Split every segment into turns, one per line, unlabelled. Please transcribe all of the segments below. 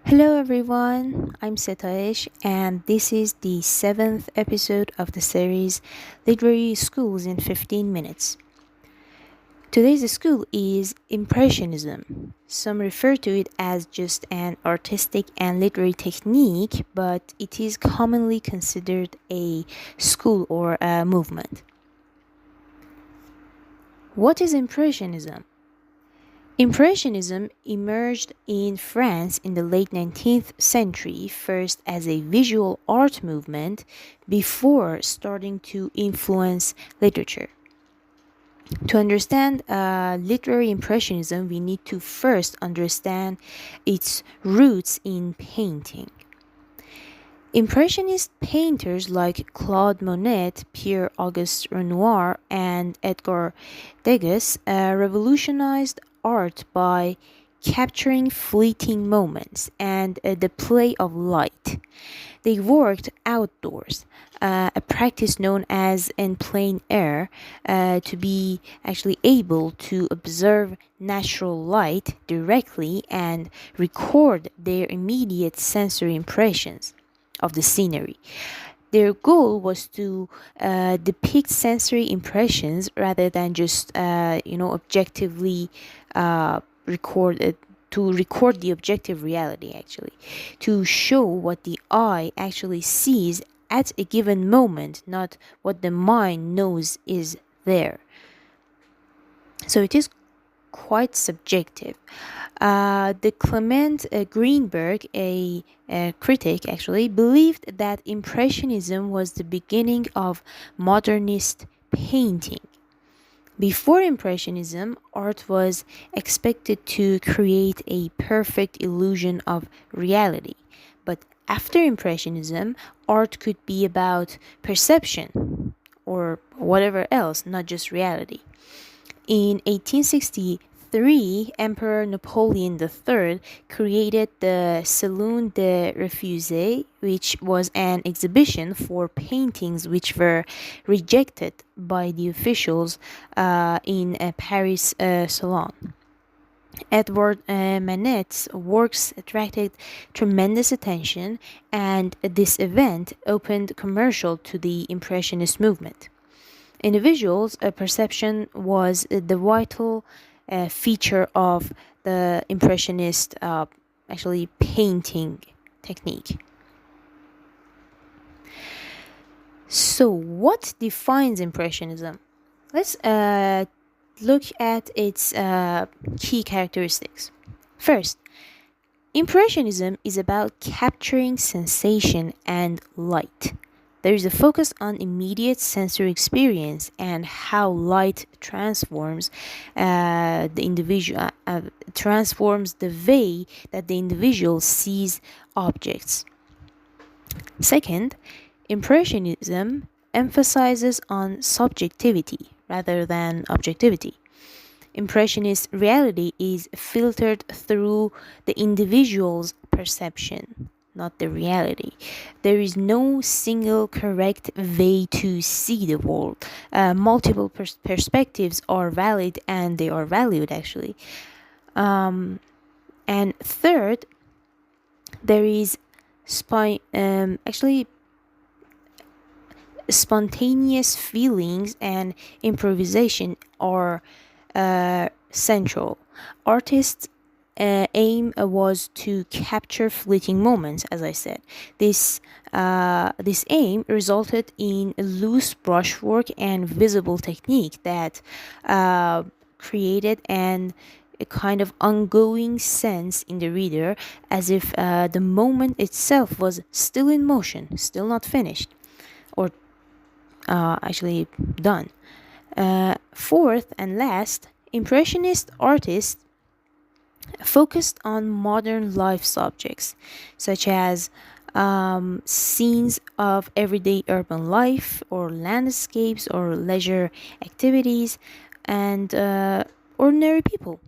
Hello everyone, I'm Setayesh, and this is the seventh episode of the series Literary Schools in 15 Minutes. Today's school is Impressionism. Some refer to it as just an artistic and literary technique, but it is commonly considered a school or a movement. What is Impressionism? Impressionism emerged in France in the late 19th century, first as a visual art movement before starting to influence literature. To understand literary Impressionism, we need to first understand its roots in painting. Impressionist painters like Claude Monet, Pierre-Auguste Renoir, and Edgar Degas revolutionized art by capturing fleeting moments and the play of light. They worked outdoors, a practice known as in plein air, to be actually able to observe natural light directly and record their immediate sensory impressions of the scenery. Their goal was to depict sensory impressions rather than just, objectively record it. To record the objective reality, actually, to show what the eye actually sees at a given moment, not what the mind knows is there. So it is quite subjective. The Clement Greenberg, a critic actually, believed that Impressionism was the beginning of modernist painting. Before Impressionism, art was expected to create a perfect illusion of reality. But after Impressionism, art could be about perception or whatever else, not just reality. In 1863, Emperor Napoleon III created the Salon des Refusés, which was an exhibition for paintings which were rejected by the officials in Paris Salon. Edward Manet's works attracted tremendous attention, and this event opened commercial to the Impressionist movement. Individuals' perception was the vital feature of the Impressionist actually painting technique. So, what defines Impressionism? Let's look at its key characteristics. First, Impressionism is about capturing sensation and light. There is a focus on immediate sensory experience and how light transforms the individual, transforms the way that the individual sees objects. Second, Impressionism emphasizes on subjectivity rather than objectivity. Impressionist reality is filtered through the individual's perception, not the reality. There is no single correct way to see the world. Multiple perspectives are valid, and they are valued actually. And third, there is actually spontaneous feelings and improvisation are central. Artists' aim was to capture fleeting moments, as I said. This aim resulted in loose brushwork and visible technique that created a kind of ongoing sense in the reader, as if the moment itself was still in motion, still not finished, or actually done. Fourth and last, Impressionist artists focused on modern life subjects, such as scenes of everyday urban life, or landscapes, or leisure activities, and ordinary people.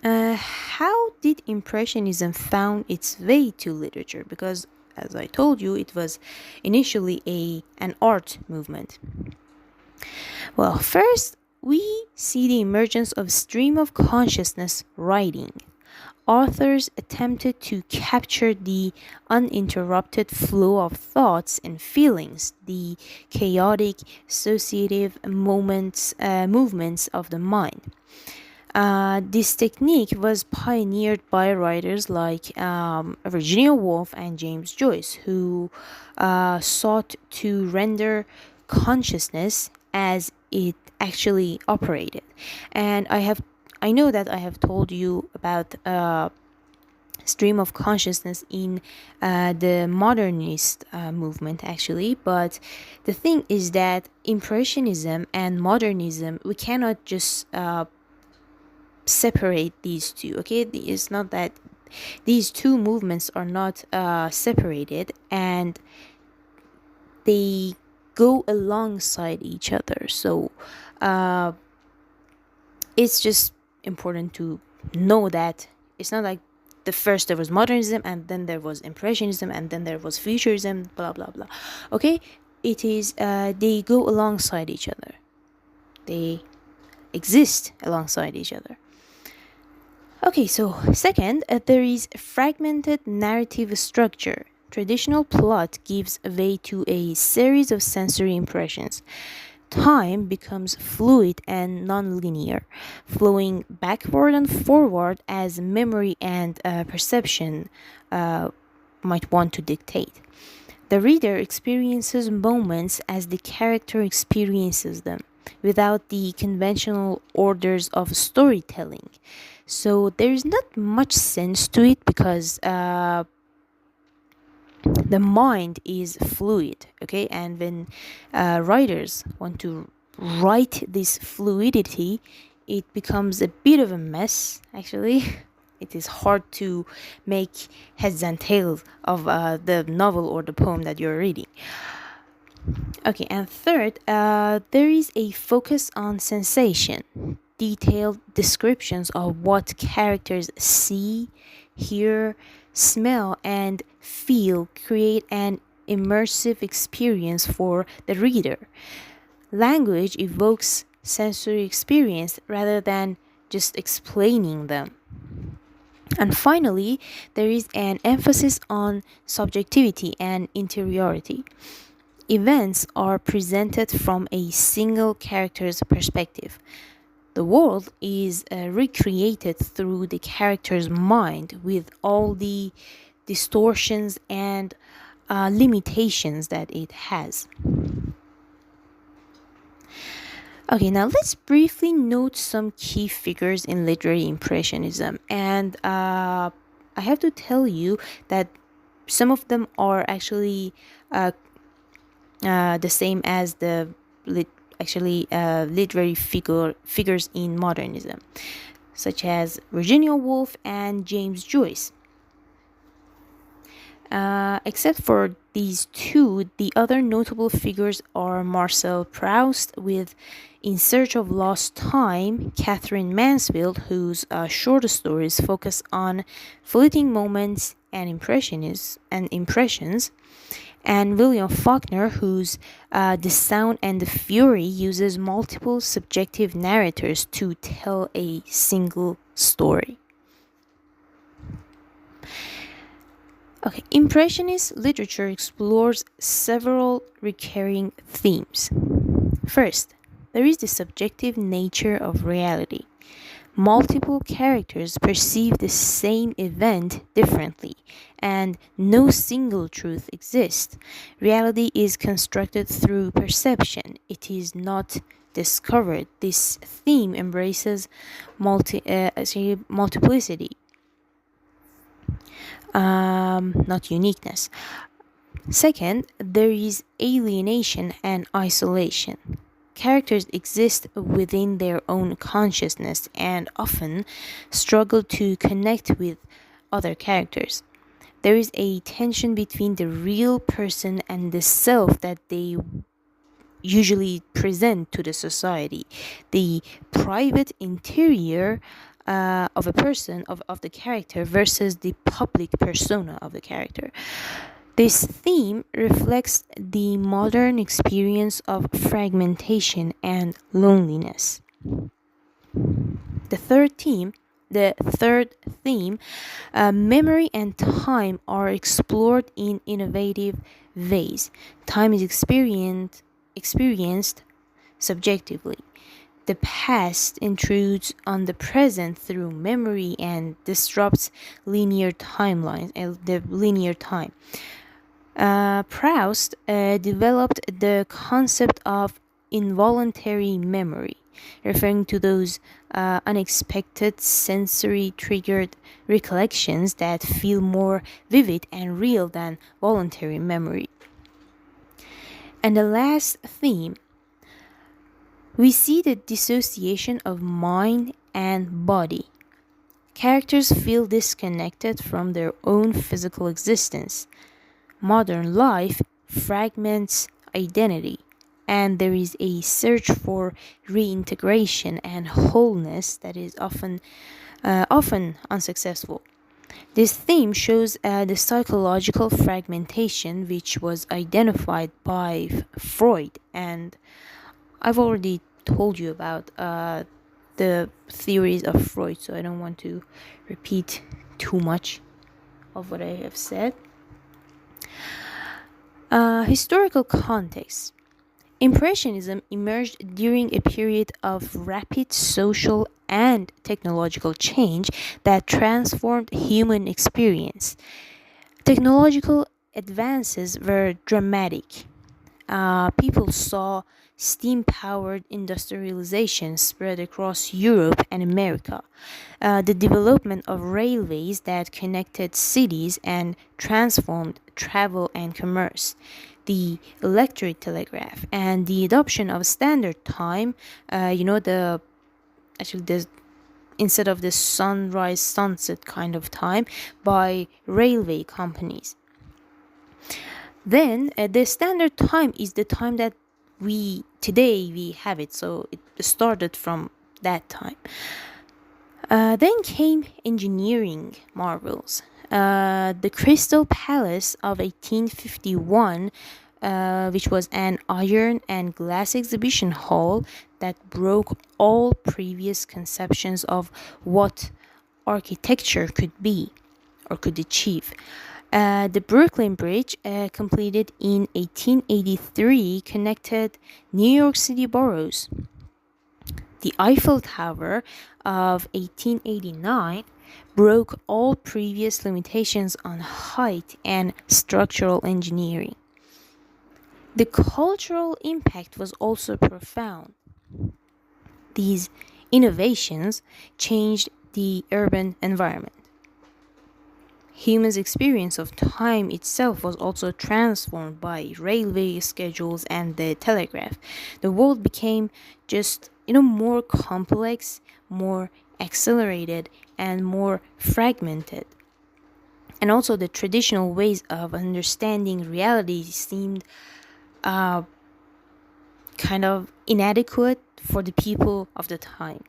How did Impressionism found its way to literature? Because, as I told you, it was initially an art movement. Well, first we see the emergence of stream of consciousness writing. Authors attempted to capture the uninterrupted flow of thoughts and feelings, the chaotic, associative movements of the mind. This technique was pioneered by writers like Virginia Woolf and James Joyce, who sought to render consciousness as it actually operated. And I know that I have told you about stream of consciousness in the modernist movement actually, but the thing is that impressionism and modernism, we cannot just separate these two. Okay, it's not that these two movements are not separated, and they go alongside each other. So it's just important to know that it's not like the first there was modernism and then there was impressionism and then there was futurism, blah blah blah. Okay, it is they go alongside each other, they exist alongside each other. Okay, so second, there is fragmented narrative structure. Traditional plot gives way to a series of sensory impressions. Time becomes fluid and nonlinear, flowing backward and forward as memory and perception might want to dictate. The reader experiences moments as the character experiences them, without the conventional orders of storytelling. So there's not much sense to it because the mind is fluid, okay? And when writers want to write this fluidity, it becomes a bit of a mess, actually. It is hard to make heads and tails of the novel or the poem that you're reading. Okay, and third, there is a focus on sensation. Detailed descriptions of what characters see, hear, smell, and feel create an immersive experience for the reader. Language evokes sensory experience rather than just explaining them. And finally, there is an emphasis on subjectivity and interiority. Events are presented from a single character's perspective. The world is recreated through the character's mind with all the distortions and limitations that it has. Okay, now let's briefly note some key figures in literary impressionism. And I have to tell you that some of them are actually the same as the literary figures in modernism, such as Virginia Woolf and James Joyce. Except for these two, the other notable figures are Marcel Proust with In Search of Lost Time, Catherine Mansfield, whose short stories focus on fleeting moments and impressions, and William Faulkner, whose The Sound and the Fury uses multiple subjective narrators to tell a single story. Okay, Impressionist literature explores several recurring themes. First, there is the subjective nature of reality. Multiple characters perceive the same event differently, and no single truth exists. Reality is constructed through perception, it is not discovered. This theme embraces multiplicity, not uniqueness. Second, there is alienation and isolation. Characters exist within their own consciousness and often struggle to connect with other characters. There is a tension between the real person and the self that they usually present to the society. The private interior of a person, of the character, versus the public persona of the character. This theme reflects the modern experience of fragmentation and loneliness. The third theme, memory and time are explored in innovative ways. Time is experienced subjectively. The past intrudes on the present through memory and disrupts linear timelines, the linear time. Proust developed the concept of involuntary memory, referring to those unexpected sensory triggered recollections that feel more vivid and real than voluntary memory. And the last theme, we see the dissociation of mind and body. Characters feel disconnected from their own physical existence. Modern life fragments identity, and there is a search for reintegration and wholeness that is often unsuccessful. This theme shows the psychological fragmentation which was identified by Freud, and I've already told you about the theories of Freud, so I don't want to repeat too much of what I have said. Historical context. Impressionism emerged during a period of rapid social and technological change that transformed human experience. Technological advances were dramatic. People saw steam powered industrialization spread across Europe and America. The development of railways that connected cities and transformed travel and commerce. The electric telegraph and the adoption of standard time, the actually the instead of the sunrise sunset kind of time by railway companies. Then the standard time is the time that we have it, so it started from that time. Then came engineering marvels. The Crystal Palace of 1851, which was an iron and glass exhibition hall that broke all previous conceptions of what architecture could be or could achieve. The Brooklyn Bridge, completed in 1883, connected New York City boroughs. The Eiffel Tower of 1889 broke all previous limitations on height and structural engineering. The cultural impact was also profound. These innovations changed the urban environment. Humans' experience of time itself was also transformed by railway schedules and the telegraph. The world became just, more complex, more accelerated, and more fragmented. And also, the traditional ways of understanding reality seemed kind of inadequate for the people of the time.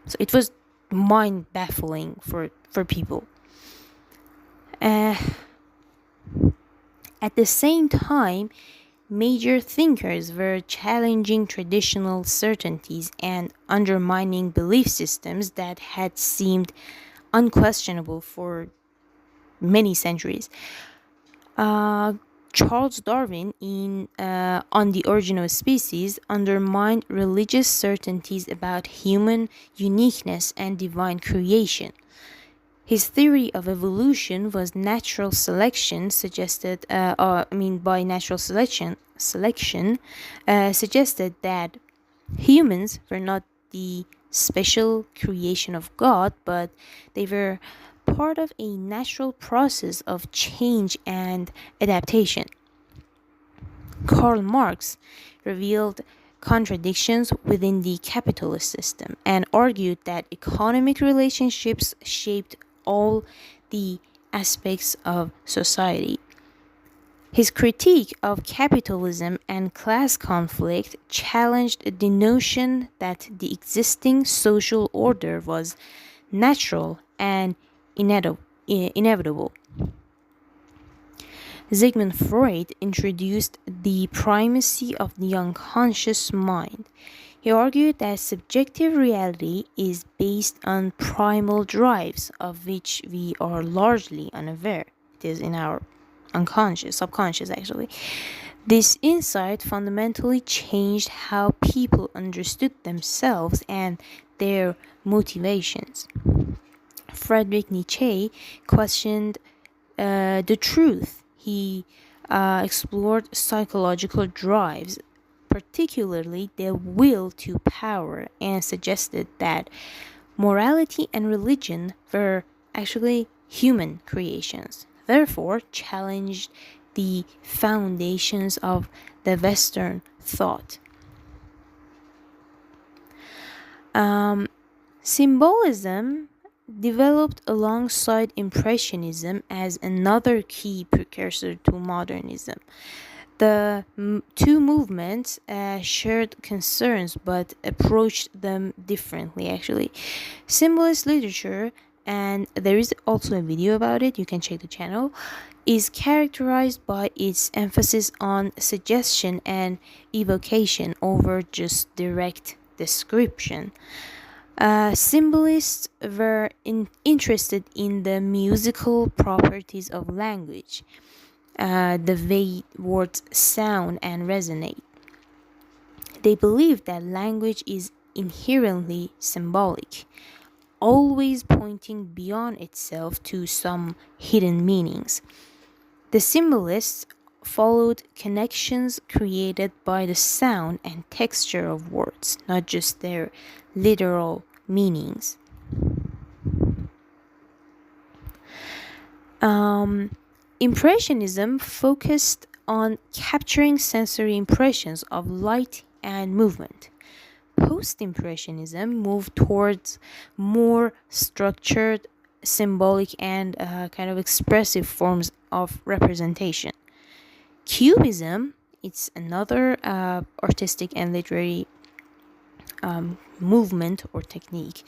So it was mind baffling for people. At the same time, major thinkers were challenging traditional certainties and undermining belief systems that had seemed unquestionable for many centuries. Charles Darwin, in On the Origin of Species, undermined religious certainties about human uniqueness and divine creation. His theory of evolution was natural selection suggested, by natural selection suggested that humans were not the special creation of God, but they were part of a natural process of change and adaptation. Karl Marx revealed contradictions within the capitalist system and argued that economic relationships shaped all the aspects of society. His critique of capitalism and class conflict challenged the notion that the existing social order was natural and inevitable. Sigmund Freud introduced the primacy of the unconscious mind. He argued that subjective reality is based on primal drives of which we are largely unaware. It is in our subconscious actually. This insight fundamentally changed how people understood themselves and their motivations. Friedrich Nietzsche questioned the truth. He explored psychological drives, particularly the will to power, and suggested that morality and religion were actually human creations, therefore, challenged the foundations of the Western thought. Symbolism developed alongside Impressionism as another key precursor to modernism. The two movements shared concerns but approached them differently, actually. Symbolist literature, and there is also a video about it, you can check the channel, is characterized by its emphasis on suggestion and evocation over just direct description. Symbolists were interested in the musical properties of language, the way words sound and resonate. They believed that language is inherently symbolic, always pointing beyond itself to some hidden meanings. The symbolists followed connections created by the sound and texture of words, not just their literal meanings. Impressionism focused on capturing sensory impressions of light and movement. Post-Impressionism moved towards more structured, symbolic, and kind of expressive forms of representation. Cubism, it's another artistic and literary movement or technique,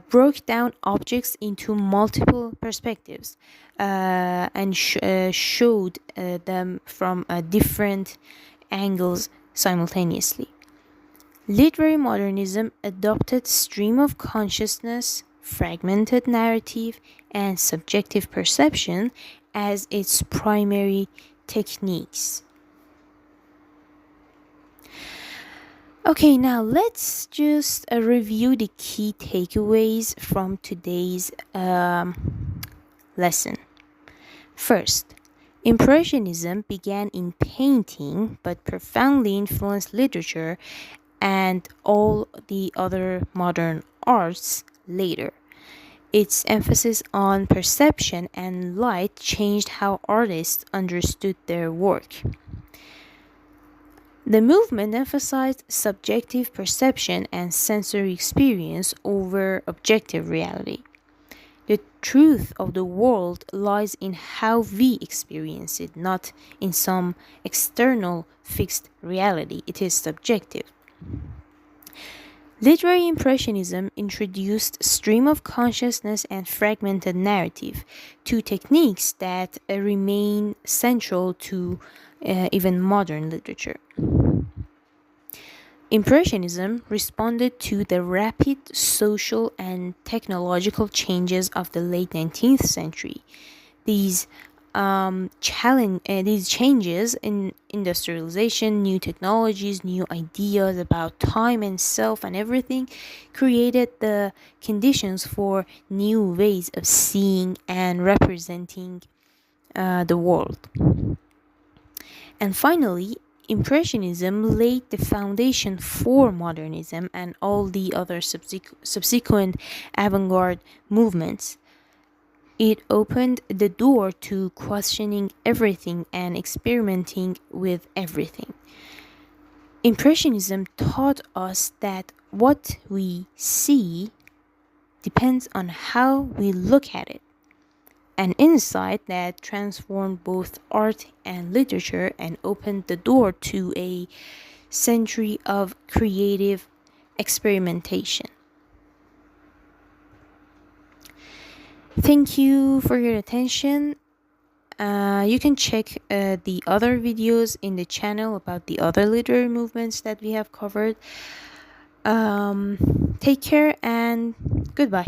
broke down objects into multiple perspectives and showed them from different angles simultaneously. Literary modernism adopted stream of consciousness, fragmented narrative, and subjective perception as its primary techniques. Okay, now let's just review the key takeaways from today's lesson. First, Impressionism began in painting but profoundly influenced literature and all the other modern arts later. Its emphasis on perception and light changed how artists understood their work. The movement emphasized subjective perception and sensory experience over objective reality. The truth of the world lies in how we experience it, not in some external fixed reality. It is subjective. Literary Impressionism introduced stream of consciousness and fragmented narrative, two techniques that remain central to even modern literature. Impressionism responded to the rapid social and technological changes of the late 19th century. These changes in industrialization, new technologies, new ideas about time and self and everything created the conditions for new ways of seeing and representing the world. And finally, Impressionism laid the foundation for modernism and all the other subsequent avant-garde movements. It opened the door to questioning everything and experimenting with everything. Impressionism taught us that what we see depends on how we look at it. An insight that transformed both art and literature and opened the door to a century of creative experimentation. Thank you for your attention. You can check the other videos in the channel about the other literary movements that we have covered. Take care and goodbye.